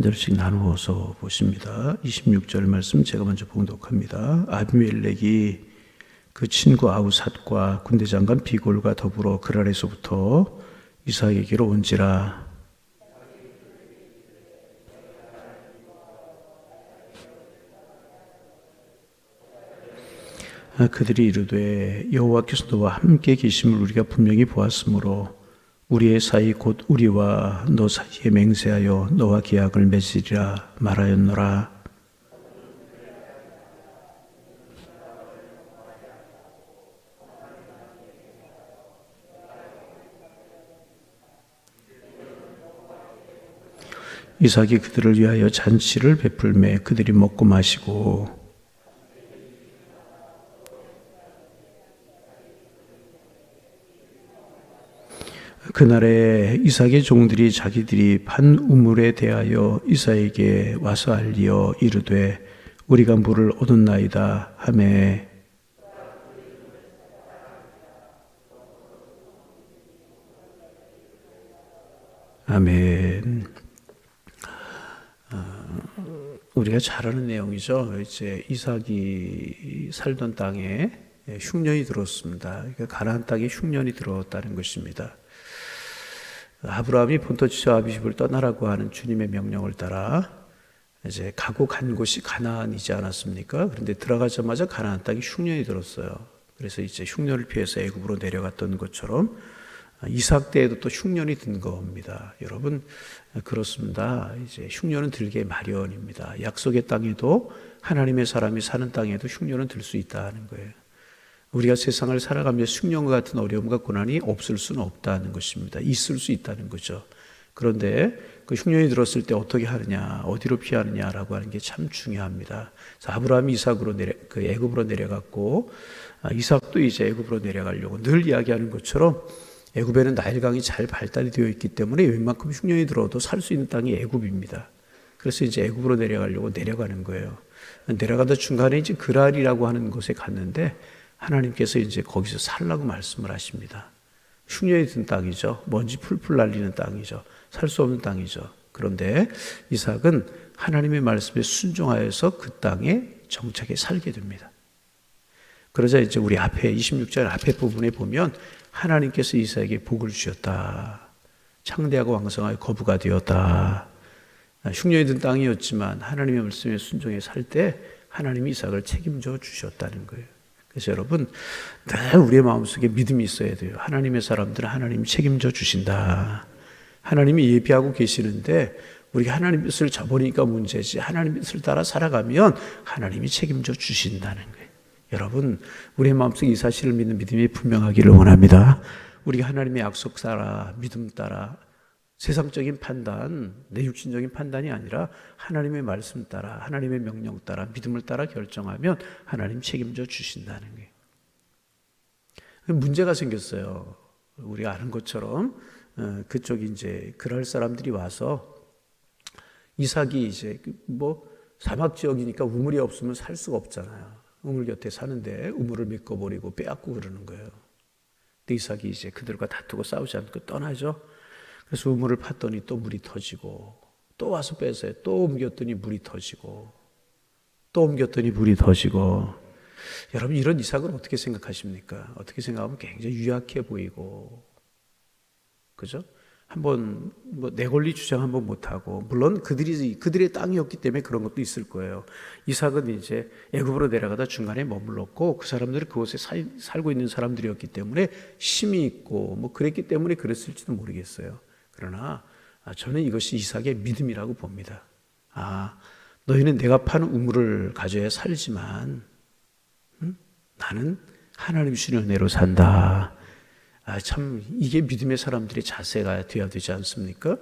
절씩 나누어서 보십니다. 26절 말씀 제가 먼저 봉독합니다. 아비멜렉이 그 친구 아우삿과 군대장관 비골과 더불어 그랄에서부터 이삭에게로 온지라. 그들이 이르되 여호와께서 너와 함께 계심을 우리가 분명히 보았으므로 우리의 사이 곧 우리와 너 사이에 맹세하여 너와 계약을 맺으리라 말하였노라. 이삭이 그들을 위하여 잔치를 베풀매 그들이 먹고 마시고 그날에 이삭의 종들이 자기들이 판 우물에 대하여 이삭에게 와서 알리어 이르되 우리가 물을 얻었나이다 하매 아멘. 우리가 잘 아는 내용이죠. 이제 이삭이 살던 땅에 흉년이 들어왔습니다. 그러니까 가나안 땅에 흉년이 들어왔다는 것입니다. 아브라함이 본토 지파 아비집을 떠나라고 하는 주님의 명령을 따라 이제 가고 간 곳이 가나안이지 않았습니까? 그런데 들어가자마자 가나안 땅에 흉년이 들었어요. 그래서 이제 흉년을 피해서 애굽으로 내려갔던 것처럼 이삭 때에도 또 흉년이 든 겁니다. 여러분 그렇습니다. 이제 흉년은 들게 마련입니다. 약속의 땅에도 하나님의 사람이 사는 땅에도 흉년은 들 수 있다는 거예요. 우리가 세상을 살아가며 흉년과 같은 어려움과 고난이 없을 수는 없다는 것입니다. 있을 수 있다는 거죠. 그런데 그 흉년이 들었을 때 어떻게 하느냐, 어디로 피하느냐라고 하는 게 참 중요합니다. 아브라함이 이삭으로 그 애굽으로 내려갔고 이삭도 이제 애굽으로 내려가려고 늘 이야기하는 것처럼 애굽에는 나일강이 잘 발달이 되어 있기 때문에 웬만큼 흉년이 들어도 살 수 있는 땅이 애굽입니다. 그래서 이제 애굽으로 내려가려고 내려가는 거예요. 내려가다 중간에 이제 그랄이라고 하는 곳에 갔는데 하나님께서 이제 거기서 살라고 말씀을 하십니다. 흉년이 든 땅이죠. 먼지 풀풀 날리는 땅이죠. 살 수 없는 땅이죠. 그런데 이삭은 하나님의 말씀에 순종하여서 그 땅에 정착해 살게 됩니다. 그러자 이제 우리 앞에 26절 앞에 부분에 보면 하나님께서 이삭에게 복을 주셨다. 창대하고 왕성하여 거부가 되었다. 흉년이 든 땅이었지만 하나님의 말씀에 순종해 살 때 하나님이 이삭을 책임져 주셨다는 거예요. 그래서 여러분 늘 우리의 마음속에 믿음이 있어야 돼요. 하나님의 사람들은 하나님이 책임져 주신다. 하나님이 예비하고 계시는데 우리가 하나님 뜻을 저버리니까 문제지 하나님 뜻을 따라 살아가면 하나님이 책임져 주신다는 거예요. 여러분 우리의 마음속에 이 사실을 믿는 믿음이 분명하기를 원합니다. 우리가 하나님의 약속 따라 믿음 따라 세상적인 판단, 내 육신적인 판단이 아니라 하나님의 말씀 따라 하나님의 명령 따라 믿음을 따라 결정하면 하나님 책임져 주신다는 거예요. 문제가 생겼어요. 우리가 아는 것처럼 그쪽이 이제 그럴 사람들이 와서 이삭이 이제 뭐 사막 지역이니까 우물이 없으면 살 수가 없잖아요. 우물 곁에 사는데 우물을 메꿔버리고 빼앗고 그러는 거예요. 근데 이삭이 이제 그들과 다투고 싸우지 않고 떠나죠. 그래서 우물을 팠더니 또 물이 터지고 또 와서 뺏어요. 또 옮겼더니 물이 터지고 또 옮겼더니 물이 터지고 여러분 이런 이삭을 어떻게 생각하십니까? 어떻게 생각하면 굉장히 유약해 보이고 그죠? 한번 뭐 내 권리 주장 한번 못하고 물론 그들의 땅이었기 때문에 그런 것도 있을 거예요. 이삭은 이제 애굽으로 내려가다 중간에 머물렀고 그 사람들이 그곳에 살고 있는 사람들이었기 때문에 힘이 있고 뭐 그랬기 때문에 그랬을지도 모르겠어요. 그러나 저는 이것이 이삭의 믿음이라고 봅니다. 너희는 내가 파는 우물을 가져야 살지만 나는 하나님 주신 은혜로 산다. 참 이게 믿음의 사람들의 자세가 되어야 되지 않습니까?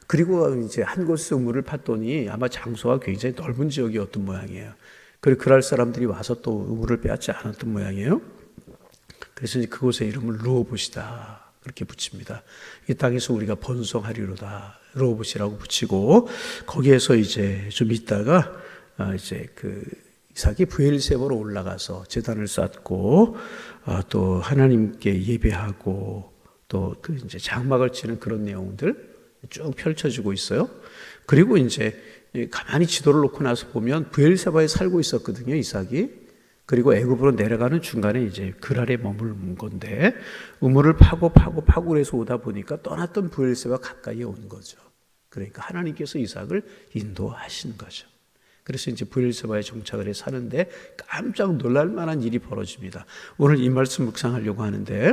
그리고 이제 한 곳에 우물을 팠더니 아마 장소가 굉장히 넓은 지역이었던 모양이에요. 그리고 그럴 사람들이 와서 또 우물을 빼앗지 않았던 모양이에요. 그래서 이제 그곳에 이름을 르호봇이다 그렇게 붙입니다. 이 땅에서 우리가 번성하리로다 르호봇이라고 붙이고 거기에서 이제 좀 있다가 이제 그 이삭이 브엘세바로 올라가서 제단을 쌓고 또 하나님께 예배하고 또 그 이제 장막을 치는 그런 내용들 쭉 펼쳐지고 있어요. 그리고 이제 가만히 지도를 놓고 나서 보면 브엘세바에 살고 있었거든요, 이삭이. 그리고 애굽으로 내려가는 중간에 이제 그랄에 머무른 건데 우물을 파고 그래서 오다 보니까 떠났던 브엘세바 가까이에 온 거죠. 그러니까 하나님께서 이삭을 인도하신 거죠. 그래서 이제 브엘세바에 정착을 해 사는데 깜짝 놀랄 만한 일이 벌어집니다. 오늘 이 말씀 묵상하려고 하는데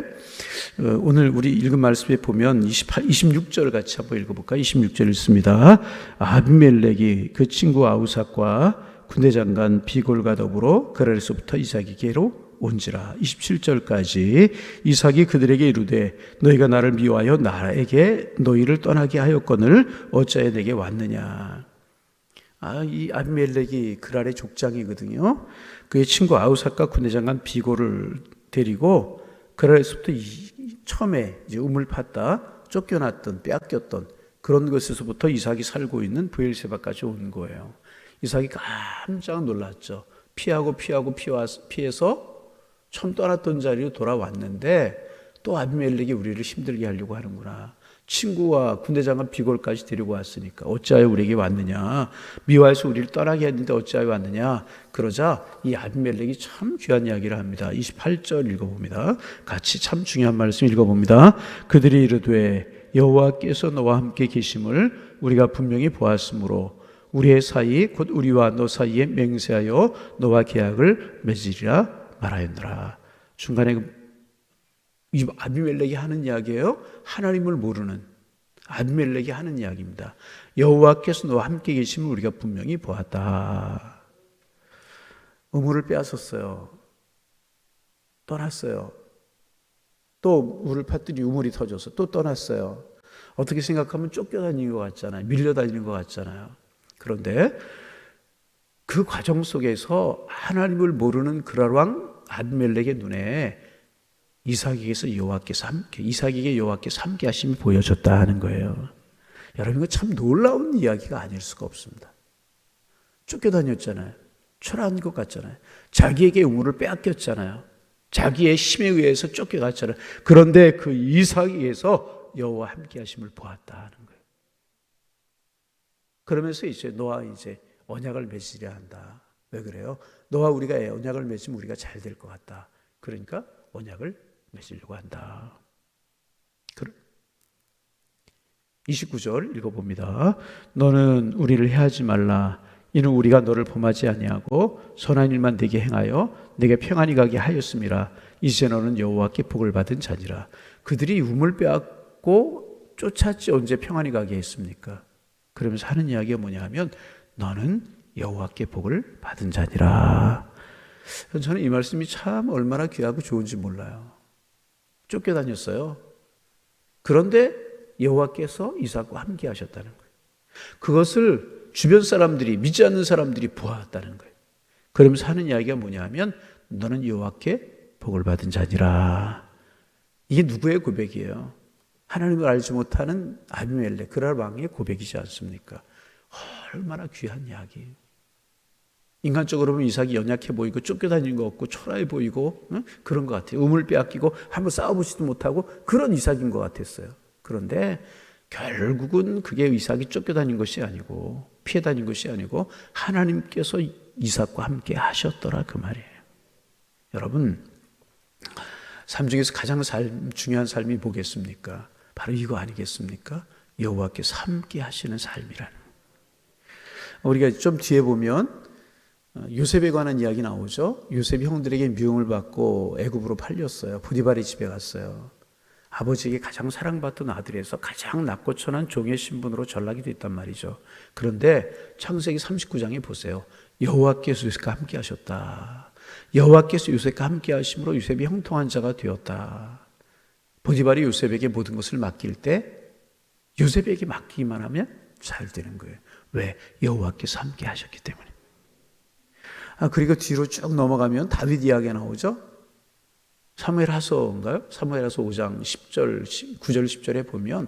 오늘 우리 읽은 말씀에 보면 26절 같이 한번 읽어볼까요? 26절 읽습니다. 아비멜렉이 그 친구 아우삭과 군대장관 비골과 더불어 그랄에서부터 이삭에게로 온지라. 27절까지 이삭이 그들에게 이르되 너희가 나를 미워하여 나에게 너희를 떠나게 하였거늘 어찌하여 내게 왔느냐. 이 아비멜렉이 그랄의 족장이거든요. 그의 친구 아우삭과 군대장관 비골을 데리고 그랄에서부터 처음에 이제 우물 팠다 쫓겨났던 빼앗겼던 그런 것에서부터 이삭이 살고 있는 브엘세바까지 온 거예요. 이삭이 깜짝 놀랐죠. 피해서 처음 떠났던 자리로 돌아왔는데 또 아비멜렉이 우리를 힘들게 하려고 하는구나. 친구와 군대장관 비골까지 데리고 왔으니까 어찌하여 우리에게 왔느냐. 미워해서 우리를 떠나게 했는데 어찌하여 왔느냐. 그러자 이 아비멜렉이 참 귀한 이야기를 합니다. 28절 읽어봅니다. 같이 참 중요한 말씀 읽어봅니다. 그들이 이르되 여호와께서 너와 함께 계심을 우리가 분명히 보았으므로 우리의 사이 곧 우리와 너 사이에 맹세하여 너와 계약을 맺으리라 말하였노라. 중간에 이 아비멜렉이 하는 이야기예요. 하나님을 모르는 아비멜렉이 하는 이야기입니다. 여호와께서 너와 함께 계심을 우리가 분명히 보았다. 우물을 빼앗았어요. 떠났어요. 또 물을 팠더니 우물이 터져서 또 떠났어요. 어떻게 생각하면 쫓겨다니는 것 같잖아요. 밀려다니는 것 같잖아요. 그런데 그 과정 속에서 하나님을 모르는 그랄 왕 아비멜렉의 눈에 이삭에게 여호와께서 함께 하심이 보여졌다 하는 거예요. 여러분, 이거 참 놀라운 이야기가 아닐 수가 없습니다. 쫓겨다녔잖아요. 초라한 것 같잖아요. 자기에게 우물을 빼앗겼잖아요. 자기의 힘에 의해서 쫓겨갔잖아요. 그런데 그 이삭에게서 여호와 함께 하심을 보았다 하는 거예요. 그러면서 이제 너와 이제 언약을 맺으려 한다. 왜 그래요? 너와 우리가 언약을 맺으면 우리가 잘 될 것 같다. 그러니까 언약을 맺으려고 한다. 29절 읽어봅니다. 너는 우리를 해하지 말라. 이는 우리가 너를 범하지 아니하고 선한 일만 내게 행하여 내게 평안히 가게 하였음이라. 이제 너는 여호와께 복을 받은 자니라. 그들이 우물 빼앗고 쫓았지 언제 평안히 가게 했습니까? 그러면서 하는 이야기가 뭐냐 하면 너는 여호와께 복을 받은 자니라. 저는 이 말씀이 참 얼마나 귀하고 좋은지 몰라요. 쫓겨다녔어요. 그런데 여호와께서 이삭과 함께 하셨다는 거예요. 그것을 주변 사람들이, 믿지 않는 사람들이 보았다는 거예요. 그러면서 하는 이야기가 뭐냐 하면 너는 여호와께 복을 받은 자니라. 이게 누구의 고백이에요? 하나님을 알지 못하는 아비멜렉 그랄 왕의 고백이지 않습니까? 얼마나 귀한 이야기예요. 인간적으로 보면 이삭이 연약해 보이고 쫓겨다니는 것 같고 초라해 보이고 그런 것 같아요. 우물 빼앗기고 한번 싸워보지도 못하고 그런 이삭인 것 같았어요. 그런데 결국은 그게 이삭이 쫓겨다닌 것이 아니고 피해 다닌 것이 아니고 하나님께서 이삭과 함께 하셨더라 그 말이에요. 여러분, 삶 중에서 가장 중요한 삶이 뭐겠습니까? 바로 이거 아니겠습니까? 여호와께서 함께 하시는 삶이라는. 우리가 좀 뒤에 보면 요셉에 관한 이야기 나오죠. 요셉이 형들에게 미움을 받고 애굽으로 팔렸어요. 보디발의 집에 갔어요. 아버지에게 가장 사랑받던 아들에서 가장 낮고 천한 종의 신분으로 전락이 됐단 말이죠. 그런데 창세기 39장에 보세요. 여호와께서 요셉과 함께 하셨다. 여호와께서 요셉과 함께 하심으로 요셉이 형통한 자가 되었다. 보디발이 요셉에게 모든 것을 맡길 때 요셉에게 맡기기만 하면 잘 되는 거예요. 왜? 여호와께서 함께 하셨기 때문에. 그리고 뒤로 쭉 넘어가면 다윗 이야기가 나오죠. 사무엘하서인가요? 사무엘하서 5장 10절, 9절, 10절에 보면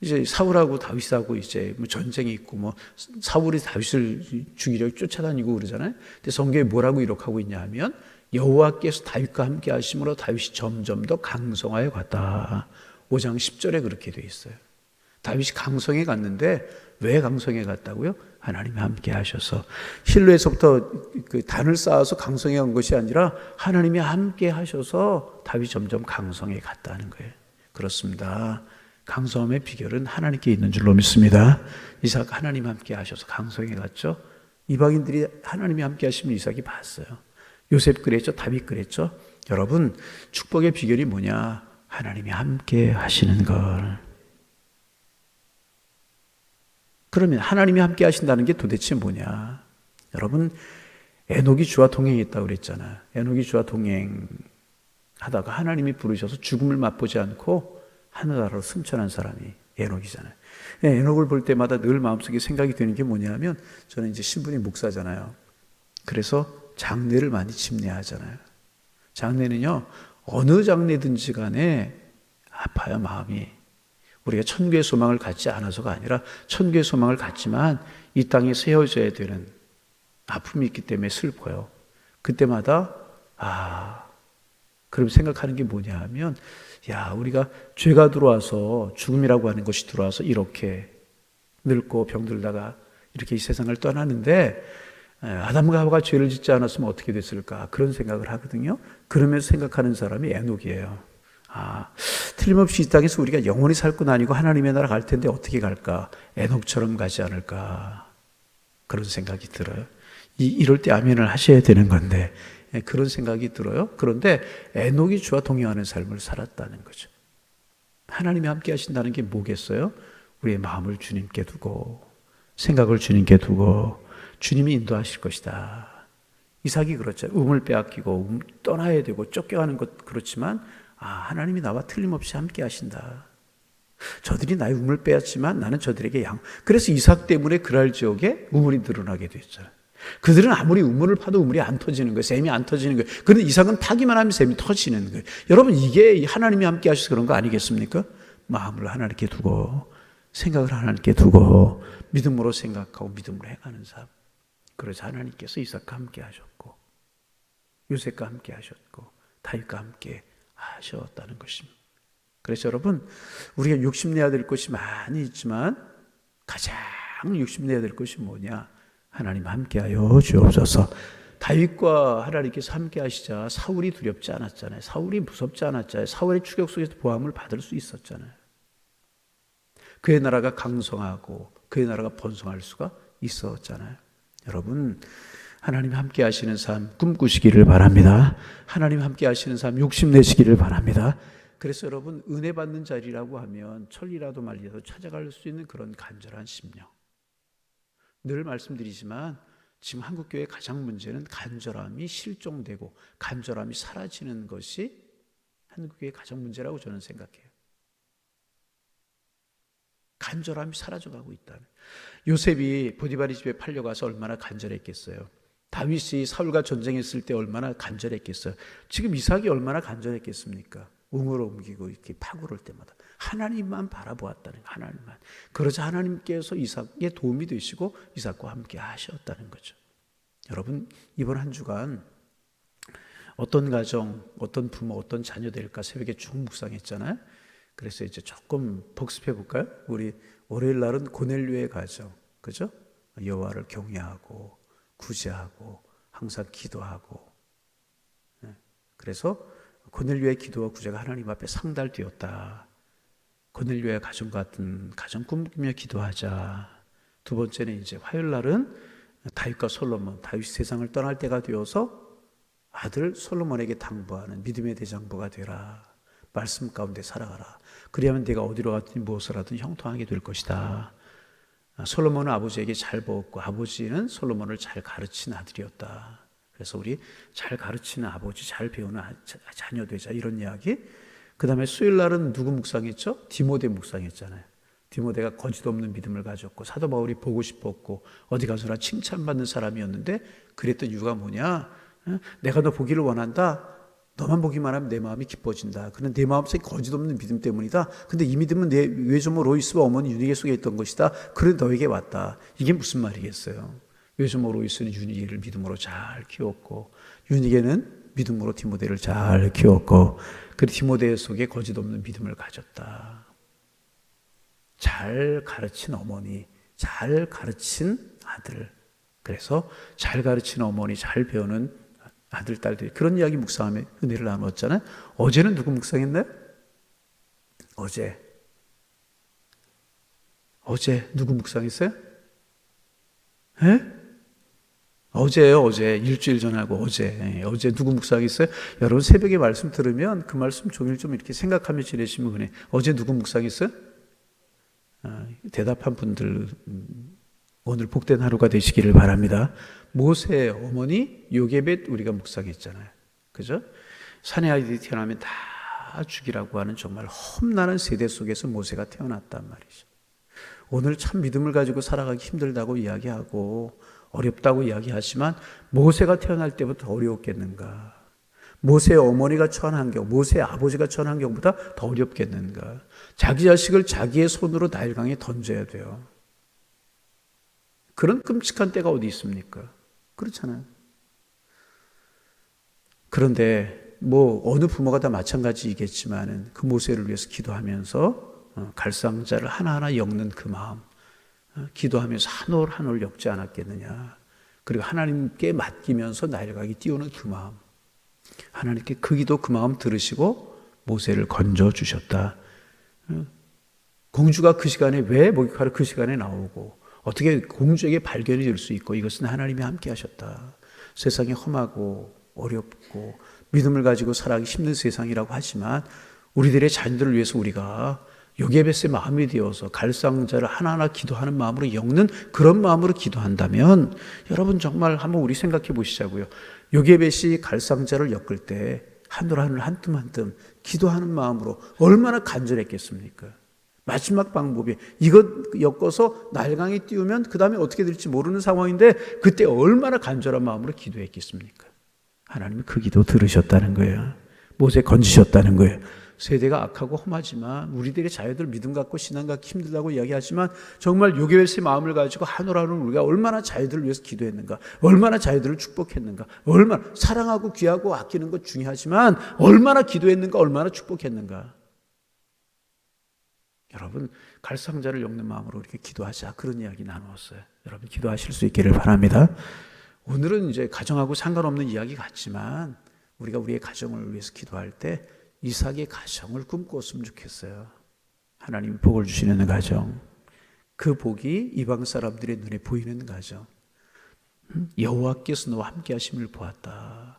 이제 사울하고 다윗하고 이제 뭐 전쟁이 있고 뭐 사울이 다윗을 죽이려고 쫓아다니고 그러잖아요. 근데 성경에 뭐라고 기록하고 있냐 하면 여호와께서 다윗과 함께 하심으로 다윗이 점점 더 강성하여 갔다. 5장 10절에 그렇게 돼 있어요. 다윗이 강성해 갔는데 왜 강성에 갔다고요? 하나님이 함께 하셔서. 실로에서부터 그 단을 쌓아서 강성에 간 것이 아니라 하나님이 함께 하셔서 다윗이 점점 강성에 갔다는 거예요. 그렇습니다. 강성함의 비결은 하나님께 있는 줄로 믿습니다. 이삭 하나님 함께 하셔서 강성에 갔죠. 이방인들이 하나님이 함께 하시면 이삭이 봤어요. 요셉 그랬죠. 다윗 그랬죠. 여러분, 축복의 비결이 뭐냐? 하나님이 함께 하시는 걸. 그러면 하나님이 함께 하신다는 게 도대체 뭐냐? 여러분, 에녹이 주와 동행했다고 그랬잖아요. 에녹이 주와 동행하다가 하나님이 부르셔서 죽음을 맛보지 않고 하늘나라로 승천한 사람이 에녹이잖아요. 에녹을 볼 때마다 늘 마음속에 생각이 드는 게 뭐냐면, 저는 이제 신분이 목사잖아요. 그래서 장례를 많이 집례하잖아요. 장례는요, 어느 장례든지 간에 아파요, 마음이. 우리가 천국의 소망을 갖지 않아서가 아니라 천국의 소망을 갖지만 이 땅에 세워져야 되는 아픔이 있기 때문에 슬퍼요. 그때마다 그럼 생각하는 게 뭐냐 하면, 우리가 죄가 들어와서 죽음이라고 하는 것이 들어와서 이렇게 늙고 병들다가 이렇게 이 세상을 떠나는데, 아담과 하와가 죄를 짓지 않았으면 어떻게 됐을까, 그런 생각을 하거든요. 그러면서 생각하는 사람이 에녹이에요. 틀림없이 이 땅에서 우리가 영원히 살 건 아니고 하나님의 나라 갈 텐데 어떻게 갈까? 에녹처럼 가지 않을까? 그런 생각이 들어요. 이럴 때 아멘을 하셔야 되는 건데, 그런 생각이 들어요. 그런데 에녹이 주와 동행하는 삶을 살았다는 거죠. 하나님이 함께 하신다는 게 뭐겠어요? 우리의 마음을 주님께 두고, 생각을 주님께 두고, 주님이 인도하실 것이다. 이삭이 그렇죠. 음을 빼앗기고 떠나야 되고 쫓겨가는 것 그렇지만, 하나님이 나와 틀림없이 함께 하신다. 저들이 나의 우물 빼앗지만 나는 저들에게 양. 그래서 이삭 때문에 그랄 지역에 우물이 늘어나게 됐잖아요. 그들은 아무리 우물을 파도 우물이 안 터지는 거예요. 샘이 안 터지는 거예요. 그런데 이삭은 파기만 하면 샘이 터지는 거예요. 여러분, 이게 하나님이 함께 하셔서 그런 거 아니겠습니까? 마음을 하나님께 두고, 생각을 하나님께 두고, 믿음으로 생각하고 믿음으로 행하는 삶. 그래서 하나님께서 이삭과 함께 하셨고, 요셉과 함께 하셨고, 다윗과 함께 하셨다는 것입니다. 그래서 여러분, 우리가 욕심내야 될 것이 많이 있지만 가장 욕심내야 될 것이 뭐냐? 하나님 함께하여 주옵소서. 다윗과 하나님께서 함께 하시자 사울이 두렵지 않았잖아요. 사울이 무섭지 않았잖아요. 사울의 추격 속에서 보함을 받을 수 있었잖아요. 그의 나라가 강성하고 그의 나라가 번성할 수가 있었잖아요. 여러분, 하나님 함께 하시는 삶 꿈꾸시기를 바랍니다. 하나님 함께 하시는 삶 욕심내시기를 바랍니다. 그래서 여러분, 은혜 받는 자리라고 하면 천리라도 말리라도 찾아갈 수 있는 그런 간절한 심령. 늘 말씀드리지만 지금 한국교회의 가장 문제는 간절함이 실종되고 간절함이 사라지는 것이 한국교회의 가장 문제라고 저는 생각해요. 간절함이 사라져가고 있다는. 요셉이 보디발의 집에 팔려가서 얼마나 간절했겠어요. 다윗이 사울과 전쟁했을 때 얼마나 간절했겠어요. 지금 이삭이 얼마나 간절했겠습니까? 우물을 옮기고 이렇게 파고를 때마다 하나님만 바라보았다는 거예요. 하나님만. 그러자 하나님께서 이삭에 도움이 되시고 이삭과 함께 하셨다는 거죠. 여러분, 이번 한 주간 어떤 가정, 어떤 부모, 어떤 자녀 될까 새벽에 쭉 묵상했잖아요. 그래서 이제 조금 복습해 볼까요? 우리 월요일 날은 고넬료의 가정, 그죠? 여호와를 경외하고 구제하고 항상 기도하고. 그래서 고넬료의 기도와 구제가 하나님 앞에 상달되었다. 고넬료의 가정 같은 가정 꿈꾸며 기도하자. 두 번째는 이제 화요일 날은 다윗과 솔로몬, 다윗이 세상을 떠날 때가 되어서 아들 솔로몬에게 당부하는 믿음의 대장부가 되라. 말씀 가운데 살아가라. 그리하면 내가 어디로 가든 무엇을 하든 형통하게 될 것이다. 솔로몬은 아버지에게 잘 배웠고 아버지는 솔로몬을 잘 가르친 아들이었다. 그래서 우리 잘 가르치는 아버지, 잘 배우는 자녀 되자, 이런 이야기. 그 다음에 수요일 날은 누구 묵상했죠? 디모데 묵상했잖아요. 디모데가 거짓 없는 믿음을 가졌고 사도 바울이 보고 싶었고 어디 가서나 칭찬받는 사람이었는데 그랬던 이유가 뭐냐? 내가 너 보기를 원한다. 너만 보기만 하면 내 마음이 기뻐진다. 그런데 내 마음속에 거짓 없는 믿음 때문이다. 근데 이 믿음은 내 외조모 로이스와 어머니 유니게 속에 있던 것이다. 그래 너에게 왔다. 이게 무슨 말이겠어요? 외조모 로이스는 유니게를 믿음으로 잘 키웠고 유니게는 믿음으로 디모데를 잘 키웠고 그리고 디모데 속에 거짓 없는 믿음을 가졌다. 잘 가르친 어머니, 잘 가르친 아들. 그래서 잘 가르친 어머니, 잘 배우는 아들, 딸들이 그런 이야기 묵상하며 은혜를 나누었잖아요. 어제는 누구 묵상했나요? 어제 누구 묵상했어요? 예? 어제요, 어제. 일주일 전하고 어제. 어제 누구 묵상했어요? 여러분 새벽에 말씀 들으면 그 말씀 종일 좀 이렇게 생각하며 지내시면 은혜. 어제 누구 묵상했어요? 대답한 분들 오늘 복된 하루가 되시기를 바랍니다. 모세의 어머니 요게벳 우리가 묵상했잖아요. 그죠? 사내 아이들이 태어나면 다 죽이라고 하는 정말 험난한 세대 속에서 모세가 태어났단 말이죠. 오늘 참 믿음을 가지고 살아가기 힘들다고 이야기하고 어렵다고 이야기하지만 모세가 태어날 때부터 어려웠겠는가? 모세의 어머니가 처한 환경, 모세의 아버지가 처한 환경보다 더 어렵겠는가? 자기 자식을 자기의 손으로 나일강에 던져야 돼요. 그런 끔찍한 때가 어디 있습니까? 그렇잖아요. 그런데 어느 부모가 다 마찬가지이겠지만은 그 모세를 위해서 기도하면서 갈상자를 하나하나 엮는 그 마음, 기도하면서 한 올 한 올 엮지 않았겠느냐. 그리고 하나님께 맡기면서 나일강에 띄우는 그 마음, 하나님께 그 기도 그 마음 들으시고 모세를 건져주셨다. 공주가 그 시간에 왜 목욕하러 그 시간에 나오고 어떻게 공주에게 발견이 될 수 있고 이것은 하나님이 함께 하셨다. 세상이 험하고 어렵고 믿음을 가지고 살아가기 힘든 세상이라고 하지만 우리들의 자녀들을 위해서 우리가 요게벳의 마음이 되어서 갈상자를 하나하나 기도하는 마음으로 엮는 그런 마음으로 기도한다면 여러분 정말 한번 우리 생각해 보시자고요. 요게벳이 갈상자를 엮을 때 한올 한올 한 뜸 한 뜸 기도하는 마음으로 얼마나 간절했겠습니까? 마지막 방법이 이것 엮어서 나일강에 띄우면 그 다음에 어떻게 될지 모르는 상황인데 그때 얼마나 간절한 마음으로 기도했겠습니까? 하나님이 그 기도 들으셨다는 거예요. 모세 건지셨다는 거예요. 세대가 악하고 험하지만 우리들의 자녀들 믿음 갖고 신앙 갖기 힘들다고 이야기하지만 정말 요게벳의 마음을 가지고 한 올 한 올 우리가 얼마나 자녀들을 위해서 기도했는가, 얼마나 자녀들을 축복했는가, 얼마나 사랑하고 귀하고 아끼는 것 중요하지만 얼마나 기도했는가, 얼마나 축복했는가. 여러분 갈상자를 엮는 마음으로 이렇게 기도하자 그런 이야기 나누었어요. 여러분 기도하실 수 있기를 바랍니다. 오늘은 이제 가정하고 상관없는 이야기 같지만 우리가 우리의 가정을 위해서 기도할 때 이삭의 가정을 꿈꿨으면 좋겠어요. 하나님 복을 주시는 가정, 그 복이 이방 사람들의 눈에 보이는 가정. 여호와께서 너와 함께 하심을 보았다.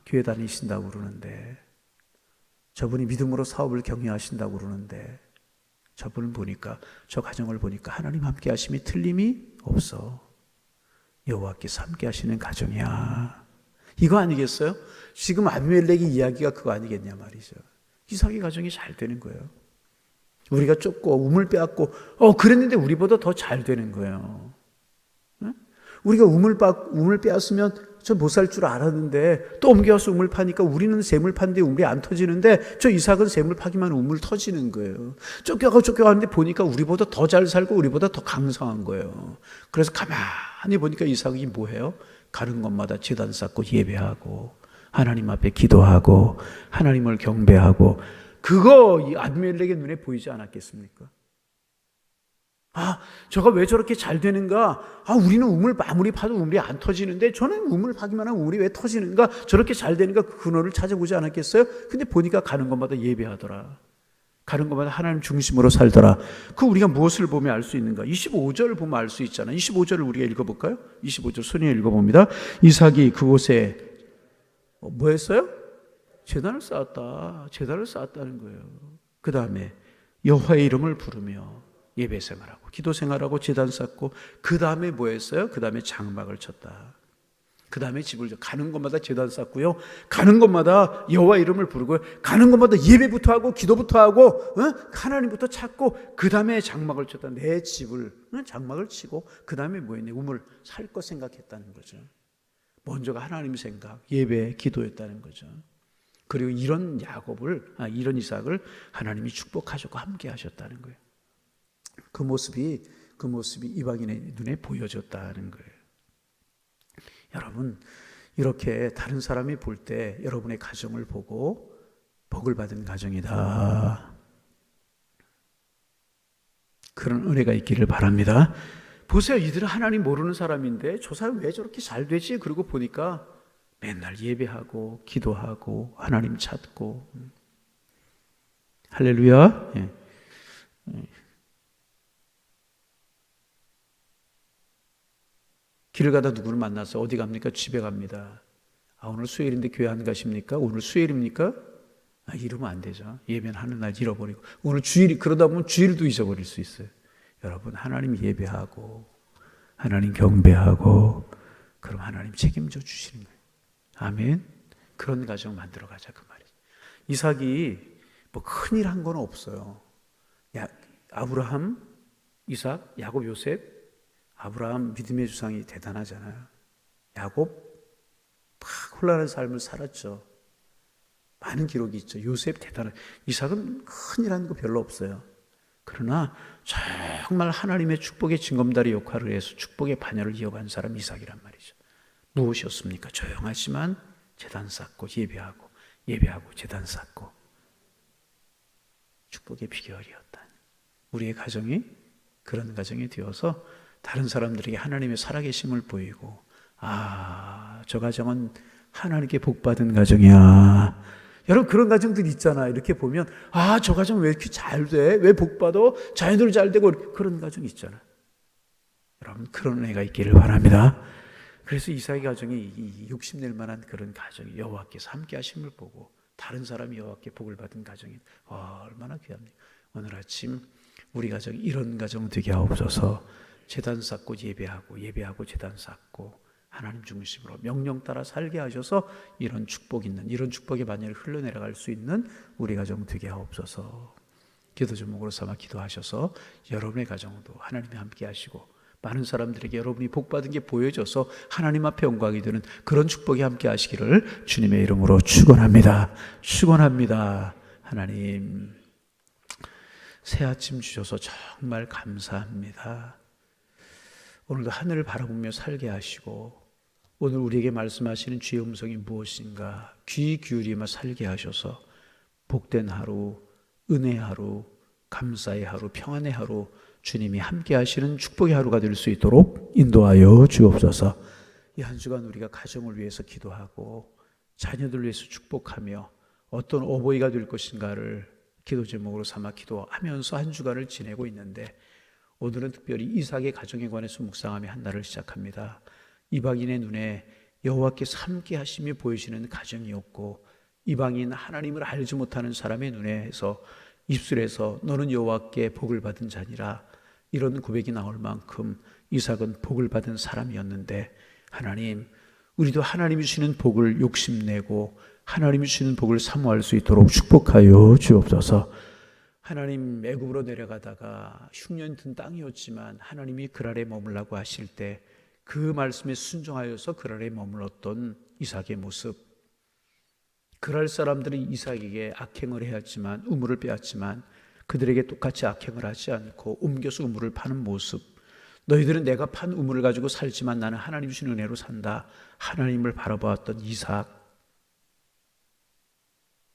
교회 다니신다고 그러는데 저분이 믿음으로 사업을 경영하신다고 그러는데 저분을 보니까 저 가정을 보니까 하나님 함께 하심이 틀림이 없어. 여호와께서 함께 하시는 가정이야. 이거 아니겠어요? 지금 아비멜렉의 이야기가 그거 아니겠냐 말이죠. 이삭의 가정이 잘 되는 거예요. 우리가 쫓고 우물 빼앗고 그랬는데 우리보다 더 잘 되는 거예요. 우리가 우물 빼앗으면 저 못 살 줄 알았는데 또 옮겨와서 우물 파니까 우리는 샘물 파는데 우물이 안 터지는데 저 이삭은 샘물 파기만 우물 터지는 거예요. 쫓겨가는데 보니까 우리보다 더 잘 살고 우리보다 더 강성한 거예요. 그래서 가만히 보니까 이삭이 뭐해요? 가는 곳마다 제단 쌓고 예배하고 하나님 앞에 기도하고 하나님을 경배하고 그거 이 아비멜렉의 눈에 보이지 않았겠습니까? 저가 왜 저렇게 잘 되는가? 우리는 우물 아무리 파도 우물이 안 터지는데 저는 우물 파기만 하면 우물이 왜 터지는가? 저렇게 잘 되는가? 그 근원을 찾아보지 않았겠어요? 근데 보니까 가는 곳마다 예배하더라. 가는 곳마다 하나님 중심으로 살더라. 그 우리가 무엇을 보면 알 수 있는가? 25절을 보면 알 수 있잖아. 25절을 우리가 읽어볼까요? 25절 손이 읽어봅니다. 이삭이 그곳에 뭐 했어요? 제단을 쌓았다. 제단을 쌓았다는 거예요. 그 다음에 여호와의 이름을 부르며 예배 생활하고 기도 생활하고 제단 쌓고 그 다음에 뭐 했어요? 그 다음에 장막을 쳤다. 그 다음에 집을 가는 곳마다 제단 쌓고요. 가는 곳마다 여호와 이름을 부르고 가는 곳마다 예배부터 하고 기도부터 하고 하나님부터 찾고 그 다음에 장막을 쳤다. 내 집을 장막을 치고 그 다음에 뭐 했냐? 우물 살 거 생각했다는 거죠. 먼저가 하나님 생각, 예배, 기도였다는 거죠. 그리고 이런 이런 이삭을 하나님이 축복하셨고 함께 하셨다는 거예요. 그 모습이 이방인의 눈에 보여졌다는 거예요. 여러분, 이렇게 다른 사람이 볼 때 여러분의 가정을 보고 복을 받은 가정이다. 그런 은혜가 있기를 바랍니다. 보세요. 이들은 하나님 모르는 사람인데 저 사람 왜 저렇게 잘 되지? 그러고 보니까 맨날 예배하고 기도하고 하나님 찾고. 할렐루야. 예. 길을 가다 누구를 만나서 어디 갑니까? 집에 갑니다. 오늘 수요일인데 교회 안 가십니까? 오늘 수요일입니까? 이러면 안 되죠. 예배는 하는 날 잃어버리고. 오늘 주일이, 그러다 보면 주일도 잊어버릴 수 있어요. 여러분, 하나님 예배하고 하나님 경배하고 그럼 하나님 책임져 주시는 거예요. 아멘. 그런 가정 만들어 가자 그 말이죠. 이삭이 뭐 큰일 한 건 없어요. 아브라함, 이삭, 야곱, 요셉. 아브라함 믿음의 주상이 대단하잖아요. 야곱 막 혼란한 삶을 살았죠. 많은 기록이 있죠. 요셉 대단한. 이삭은 큰일 한 거 별로 없어요. 그러나 정말 하나님의 축복의 징검다리 역할을 해서 축복의 반열을 이어간 사람 이삭이란 말이죠. 무엇이었습니까? 조용하지만 제단 쌓고 예배하고 제단 쌓고 축복의 비결이었다. 우리의 가정이 그런 가정이 되어서 다른 사람들에게 하나님의 살아계심을 보이고 저 가정은 하나님께 복받은 가정이야. 여러분 그런 가정들 있잖아요. 이렇게 보면 저 가정 왜 이렇게 잘 돼? 왜 복받아? 자녀들 잘 되고 그런 가정 있잖아요. 여러분 그런 애가 있기를 바랍니다. 그래서 이삭의 가정이 욕심낼 만한 그런 가정이 여호와께서 함께 하심을 보고 다른 사람이 여호와께 복을 받은 가정이 얼마나 귀합니까? 오늘 아침 우리 가정이 이런 가정 되게 하옵소서. 제단 쌓고 예배하고 제단 쌓고 하나님 중심으로 명령 따라 살게 하셔서 이런 축복 있는 이런 축복의 반열을 흘러내려갈 수 있는 우리 가정 되게 하옵소서. 기도 제목으로 삼아 기도하셔서 여러분의 가정도 하나님이 함께 하시고 많은 사람들에게 여러분이 복받은 게 보여져서 하나님 앞에 영광이 되는 그런 축복이 함께 하시기를 주님의 이름으로 축원합니다. 축원합니다. 하나님 새 아침 주셔서 정말 감사합니다. 오늘도 하늘을 바라보며 살게 하시고 오늘 우리에게 말씀하시는 주의 음성이 무엇인가 귀 기울이며 살게 하셔서 복된 하루, 은혜의 하루, 감사의 하루, 평안의 하루 주님이 함께 하시는 축복의 하루가 될 수 있도록 인도하여 주옵소서. 이 한 주간 우리가 가정을 위해서 기도하고 자녀들 위해서 축복하며 어떤 어버이가 될 것인가를 기도 제목으로 삼아 기도하면서 한 주간을 지내고 있는데 오늘은 특별히 이삭의 가정에 관해서 묵상하며 한 날을 시작합니다. 이방인의 눈에 여호와께서 함께 하심이 보이시는 가정이었고 이방인 하나님을 알지 못하는 사람의 눈에서 입술에서 너는 여호와께 복을 받은 자니라 이런 고백이 나올 만큼 이삭은 복을 받은 사람이었는데 하나님 우리도 하나님이 주시는 복을 욕심내고 하나님이 주시는 복을 사모할 수 있도록 축복하여 주옵소서. 하나님 애굽으로 내려가다가 흉년 든 땅이었지만 하나님이 그 아래 머물라고 하실 때 그 말씀에 순종하여서 그 아래 머물렀던 이삭의 모습. 그랄 사람들이 이삭에게 악행을 해왔지만 우물을 빼앗지만 그들에게 똑같이 악행을 하지 않고 옮겨서 우물을 파는 모습. 너희들은 내가 판 우물을 가지고 살지만 나는 하나님 주신 은혜로 산다. 하나님을 바라보았던 이삭.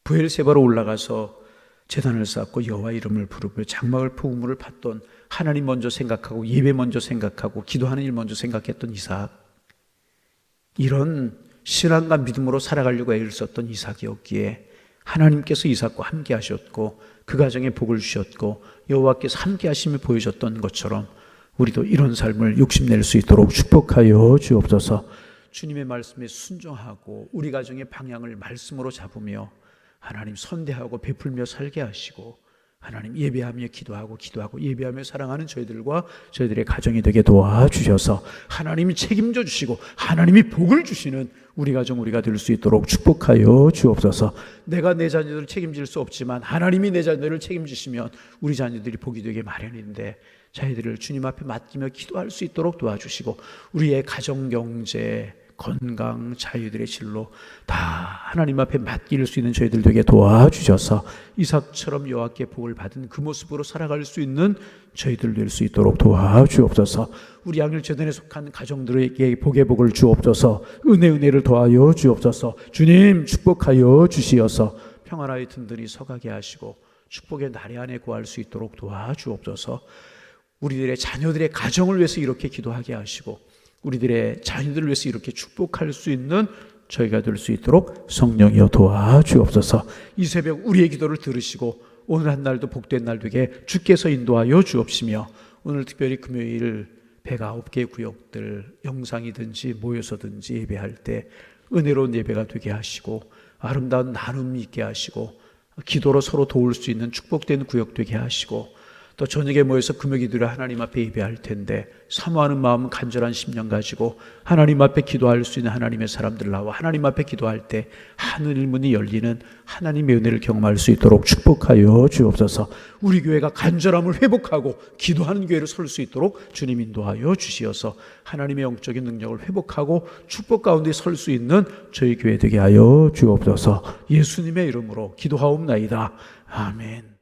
브엘세바로 올라가서 제단을 쌓고 여호와 이름을 부르며 장막을 푸 우물을 팠던 하나님 먼저 생각하고 예배 먼저 생각하고 기도하는 일 먼저 생각했던 이삭. 이런 신앙과 믿음으로 살아가려고 애를 썼던 이삭이었기에 하나님께서 이삭과 함께 하셨고 그 가정에 복을 주셨고 여호와께서 함께 하심을 보여줬던 것처럼 우리도 이런 삶을 욕심낼 수 있도록 축복하여 주옵소서. 주님의 말씀에 순종하고 우리 가정의 방향을 말씀으로 잡으며 하나님 선대하고 베풀며 살게 하시고 하나님 예배하며 기도하고 예배하며 사랑하는 저희들과 저희들의 가정이 되게 도와주셔서 하나님이 책임져 주시고 하나님이 복을 주시는 우리 가정 우리가 될 수 있도록 축복하여 주옵소서. 내가 내 자녀들을 책임질 수 없지만 하나님이 내 자녀들을 책임지시면 우리 자녀들이 복이 되게 마련인데 저희들을 주님 앞에 맡기며 기도할 수 있도록 도와주시고 우리의 가정 경제 건강, 자유들의 진로 다 하나님 앞에 맡길 수 있는 저희들 되게 도와주셔서 이삭처럼 여호와께 복을 받은 그 모습으로 살아갈 수 있는 저희들 될 수 있도록 도와주옵소서. 우리 양일재단에 속한 가정들에게 복의 복을 주옵소서. 은혜를 더하여 주옵소서. 주님 축복하여 주시어서 평안하여 든든히 서가게 하시고 축복의 나래 안에 구할 수 있도록 도와주옵소서. 우리들의 자녀들의 가정을 위해서 이렇게 기도하게 하시고 우리들의 자녀들을 위해서 이렇게 축복할 수 있는 저희가 될 수 있도록 성령이여 도와주옵소서. 이 새벽 우리의 기도를 들으시고 오늘 한 날도 복된 날 되게 주께서 인도하여 주옵시며 오늘 특별히 금요일 109개 구역들 영상이든지 모여서든지 예배할 때 은혜로운 예배가 되게 하시고 아름다운 나눔이 있게 하시고 기도로 서로 도울 수 있는 축복된 구역 되게 하시고 또 저녁에 모여서 금요 기도를 하나님 앞에 예배할 텐데 사모하는 마음 간절한 심령 가지고 하나님 앞에 기도할 수 있는 하나님의 사람들 나와 하나님 앞에 기도할 때 하늘 문이 열리는 하나님의 은혜를 경험할 수 있도록 축복하여 주옵소서. 우리 교회가 간절함을 회복하고 기도하는 교회로 설 수 있도록 주님 인도하여 주시어서 하나님의 영적인 능력을 회복하고 축복 가운데 설 수 있는 저희 교회 되게 하여 주옵소서. 예수님의 이름으로 기도하옵나이다. 아멘.